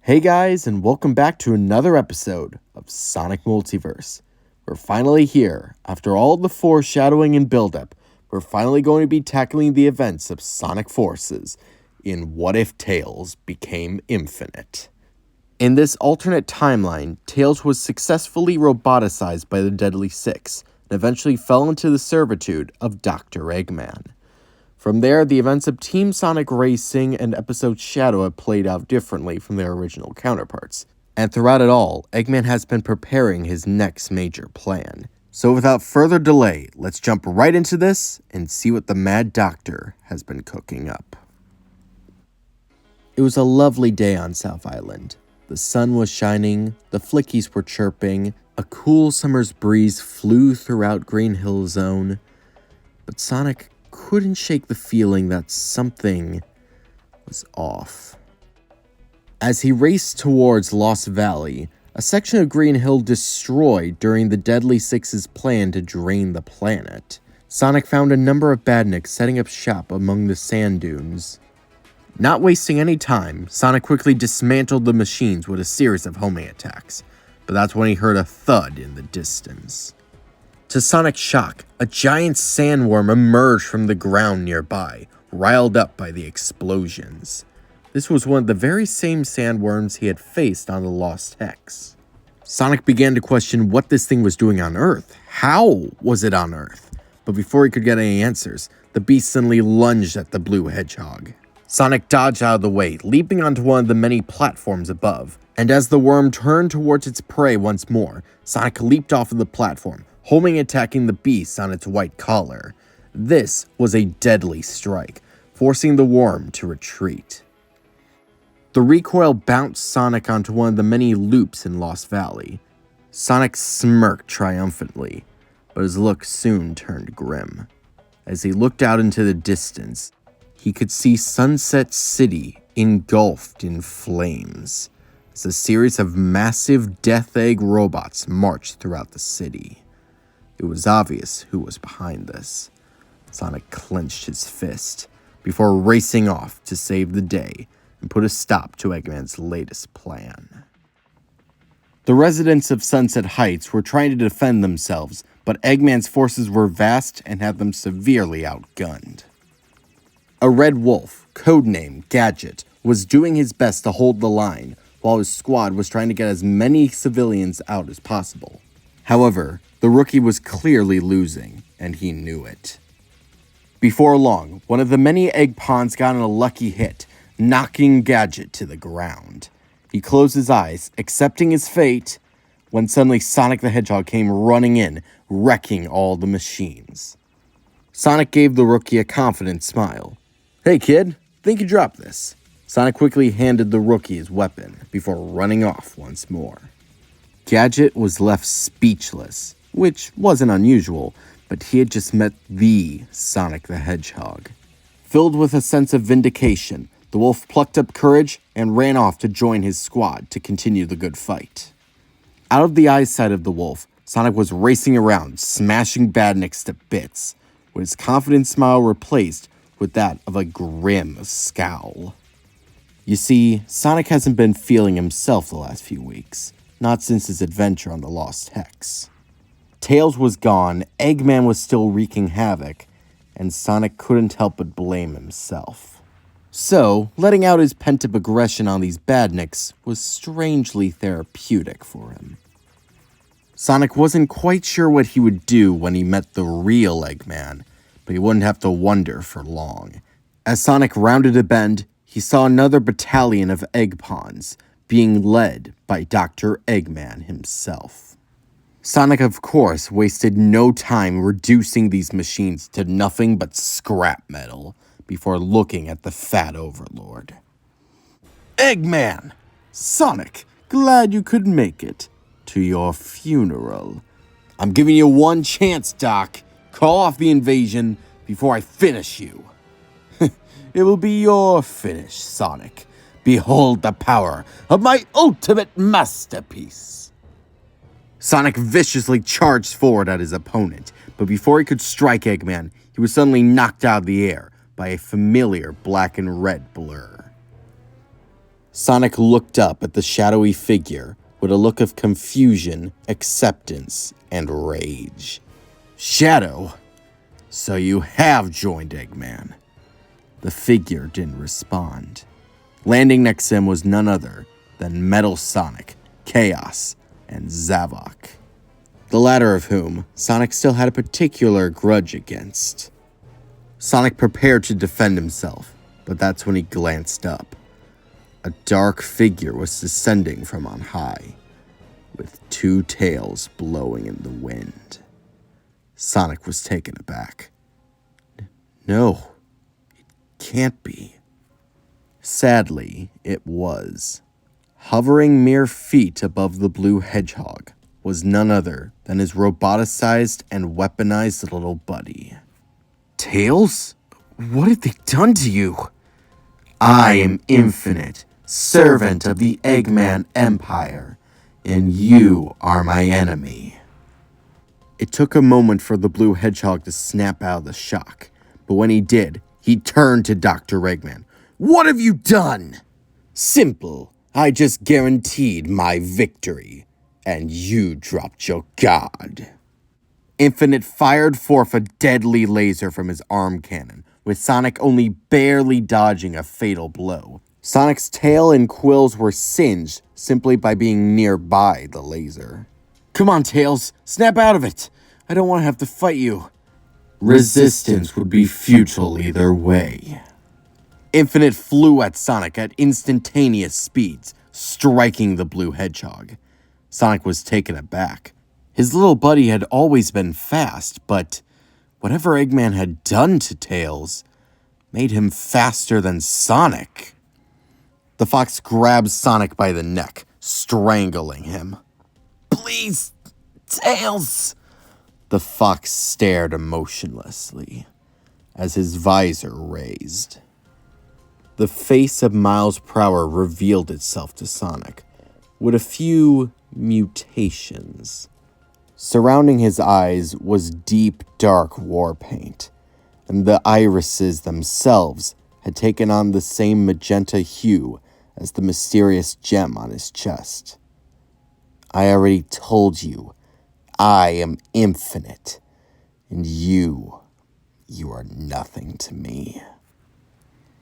Hey guys, and welcome back to another episode of Sonic Multiverse. We're finally here. After all the foreshadowing and buildup, we're finally going to be tackling the events of Sonic Forces in What If Tails Became Infinite. In this alternate timeline, Tails was successfully roboticized by the Deadly Six and eventually fell into the servitude of Dr. Eggman. From there, the events of Team Sonic Racing and Episode Shadow have played out differently from their original counterparts. And throughout it all, Eggman has been preparing his next major plan. So without further delay, let's jump right into this and see what the Mad Doctor has been cooking up. It was a lovely day on South Island. The sun was shining, the flickies were chirping, a cool summer's breeze flew throughout Green Hill Zone, but Sonic couldn't shake the feeling that something was off. As he raced towards Lost Valley, a section of Green Hill destroyed during the Deadly Six's plan to drain the planet, Sonic found a number of badniks setting up shop among the sand dunes. Not wasting any time, Sonic quickly dismantled the machines with a series of homing attacks, but that's when he heard a thud in the distance. To Sonic's shock, a giant sandworm emerged from the ground nearby, riled up by the explosions. This was one of the very same sandworms he had faced on the Lost Hex. Sonic began to question what this thing was doing on Earth. How was it on Earth? But before he could get any answers, the beast suddenly lunged at the blue hedgehog. Sonic dodged out of the way, leaping onto one of the many platforms above. And as the worm turned towards its prey once more, Sonic leaped off of the platform, homing attacking the beast on its white collar. This was a deadly strike, forcing the worm to retreat. The recoil bounced Sonic onto one of the many loops in Lost Valley. Sonic smirked triumphantly, but his look soon turned grim. As he looked out into the distance, he could see Sunset City engulfed in flames, as a series of massive Death Egg robots marched throughout the city. It was obvious who was behind this. Sonic clenched his fist before racing off to save the day and put a stop to Eggman's latest plan. The residents of Sunset Heights were trying to defend themselves, but Eggman's forces were vast and had them severely outgunned. A red wolf, codenamed Gadget, was doing his best to hold the line, while his squad was trying to get as many civilians out as possible. However, the rookie was clearly losing, and he knew it. Before long, one of the many egg pawns got in a lucky hit, knocking Gadget to the ground. He closed his eyes, accepting his fate, when suddenly Sonic the Hedgehog came running in, wrecking all the machines. Sonic gave the rookie a confident smile. "Hey kid, think you dropped this." Sonic quickly handed the rookie his weapon, before running off once more. Gadget was left speechless, which wasn't unusual, but he had just met the Sonic the Hedgehog. Filled with a sense of vindication, the wolf plucked up courage and ran off to join his squad to continue the good fight. Out of the eyesight of the wolf, Sonic was racing around, smashing badniks to bits, with his confident smile replaced with that of a grim scowl. You see, Sonic hasn't been feeling himself the last few weeks, not since his adventure on the Lost Hex. Tails was gone, Eggman was still wreaking havoc, and Sonic couldn't help but blame himself. So, letting out his pent-up aggression on these badniks was strangely therapeutic for him. Sonic wasn't quite sure what he would do when he met the real Eggman, but he wouldn't have to wonder for long. As Sonic rounded a bend, he saw another battalion of egg pawns, being led by Dr. Eggman himself. Sonic, of course, wasted no time reducing these machines to nothing but scrap metal before looking at the fat overlord. "Eggman! Sonic, glad you could make it to your funeral. I'm giving you one chance, Doc. Call off the invasion before I finish you." "It will be your finish, Sonic. Behold the power of my ultimate masterpiece." Sonic viciously charged forward at his opponent, but before he could strike Eggman, he was suddenly knocked out of the air by a familiar black and red blur. Sonic looked up at the shadowy figure with a look of confusion, acceptance, and rage. Shadow? So you have joined Eggman. The figure didn't respond. Landing next to him was none other than Metal Sonic, Chaos, and Zavok. The latter of whom Sonic still had a particular grudge against. Sonic prepared to defend himself, but that's when he glanced up. A dark figure was descending from on high, with two tails blowing in the wind. Sonic was taken aback. No, it can't be. Sadly, it was. Hovering mere feet above the blue hedgehog was none other than his roboticized and weaponized little buddy. Tails? What have they done to you? I am Infinite, servant of the Eggman Empire, and you are my enemy. It took a moment for the blue hedgehog to snap out of the shock, but when he did, he turned to Dr. Eggman. What have you done? Simple. I just guaranteed my victory, and you dropped your guard. Infinite fired forth a deadly laser from his arm cannon, with Sonic only barely dodging a fatal blow. Sonic's tail and quills were singed simply by being nearby the laser. Come on, Tails, snap out of it. I don't want to have to fight you. Resistance would be futile either way. Infinite flew at Sonic at instantaneous speeds, striking the blue hedgehog. Sonic was taken aback. His little buddy had always been fast, but whatever Eggman had done to Tails made him faster than Sonic. The fox grabbed Sonic by the neck, strangling him. Please, Tails! The fox stared emotionlessly as his visor raised. The face of Miles Prower revealed itself to Sonic, with a few mutations. Surrounding his eyes was deep, dark war paint, and the irises themselves had taken on the same magenta hue as the mysterious gem on his chest. I already told you, I am infinite, and you are nothing to me.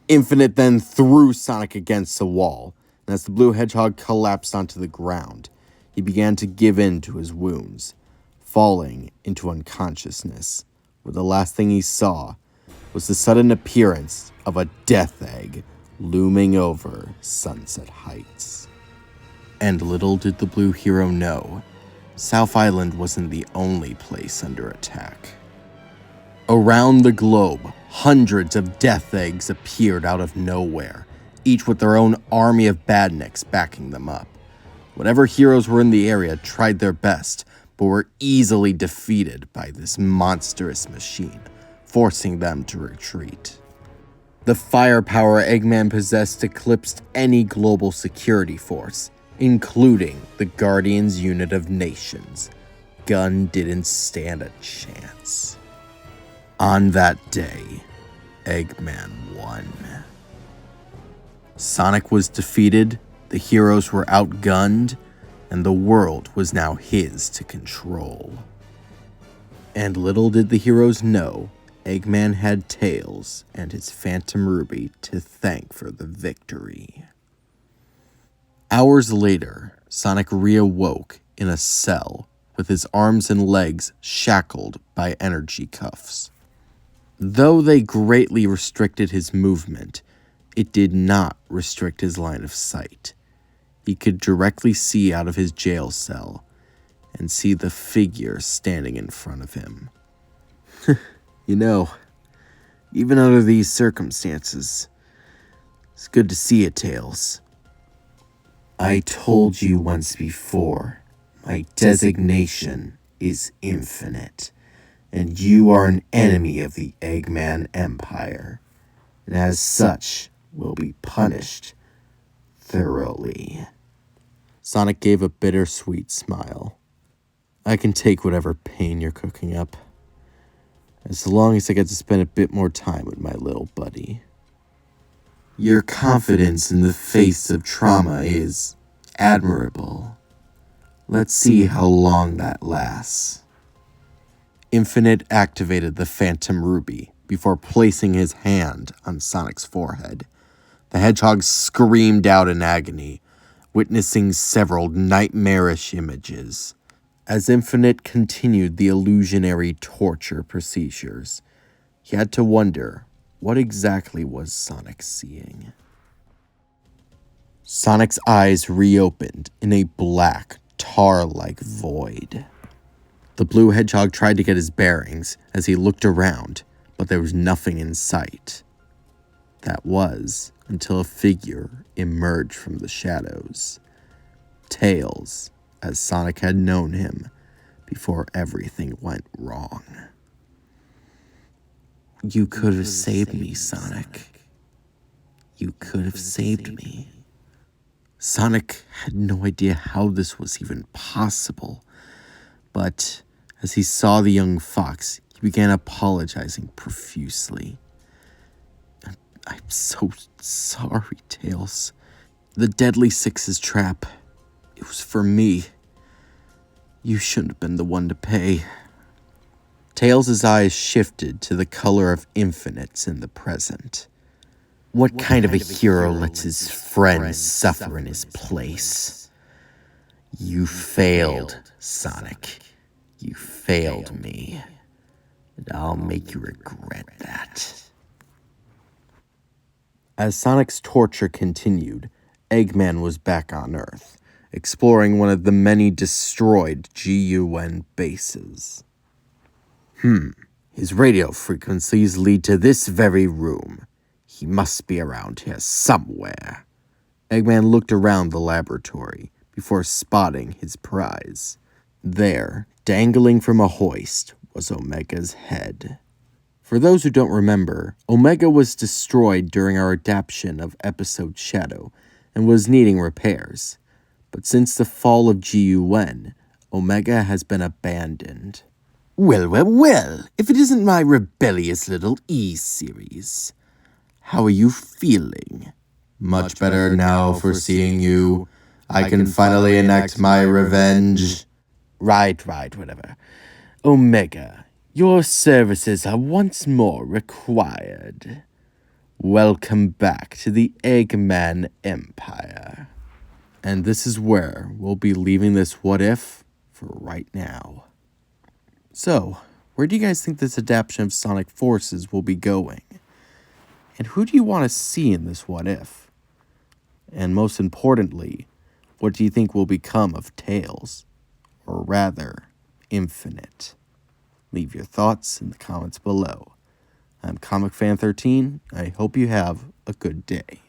Infinite then threw Sonic against the wall, and as the blue hedgehog collapsed onto the ground, he began to give in to his wounds, falling into unconsciousness, where the last thing he saw was the sudden appearance of a death egg looming over Sunset Heights. And little did the blue hero know, South Island wasn't the only place under attack. Around the globe, hundreds of death eggs appeared out of nowhere, each with their own army of badniks backing them up. Whatever heroes were in the area tried their best, but were easily defeated by this monstrous machine, forcing them to retreat. The firepower Eggman possessed eclipsed any global security force, including the Guardians Unit of Nations. Gun didn't stand a chance. On that day, Eggman won. Sonic was defeated, the heroes were outgunned, and the world was now his to control. And little did the heroes know, Eggman had Tails and his Phantom Ruby to thank for the victory. Hours later, Sonic reawoke in a cell with his arms and legs shackled by energy cuffs. Though they greatly restricted his movement, it did not restrict his line of sight. He could directly see out of his jail cell and see the figure standing in front of him. You know, even under these circumstances, it's good to see it, Tails. I told you once before, my designation is infinite, and you are an enemy of the Eggman Empire, and as such will be punished thoroughly. Sonic gave a bittersweet smile. I can take whatever pain you're cooking up, as long as I get to spend a bit more time with my little buddy. Your confidence in the face of trauma is admirable. Let's see how long that lasts. Infinite activated the Phantom Ruby before placing his hand on Sonic's forehead. The hedgehog screamed out in agony, witnessing several nightmarish images. As Infinite continued the illusionary torture procedures, he had to wonder, what exactly was Sonic seeing? Sonic's eyes reopened in a black, tar-like void. The blue hedgehog tried to get his bearings as he looked around, but there was nothing in sight. That was until a figure emerged from the shadows. Tails, as Sonic had known him before everything went wrong. You could have saved me, Sonic. You could have saved me. Sonic had no idea how this was even possible, but as he saw the young fox, he began apologizing profusely. I'm so sorry, Tails. The Deadly Six's trap, it was for me. You shouldn't have been the one to pay. Tails' eyes shifted to the color of infinites in the present. What kind of a hero lets his friends suffer in his place? You failed, Sonic. You failed me. And I'll make you regret that. As Sonic's torture continued, Eggman was back on Earth, exploring one of the many destroyed GUN bases. His radio frequencies lead to this very room. He must be around here somewhere. Eggman looked around the laboratory before spotting his prize. There, dangling from a hoist, was Omega's head. For those who don't remember, Omega was destroyed during our adaptation of episode Shadow and was needing repairs. But since the fall of GUN, Omega has been abandoned. Well, if it isn't my rebellious little E-series. How are you feeling? Much better now for seeing you. I can finally enact my revenge. Right, whatever. Omega, your services are once more required. Welcome back to the Eggman Empire. And this is where we'll be leaving this what if for right now. So, where do you guys think this adaptation of Sonic Forces will be going? And who do you want to see in this what if? And most importantly, what do you think will become of Tails? Or rather, Infinite? Leave your thoughts in the comments below. I'm Comic Fan 13. I hope you have a good day.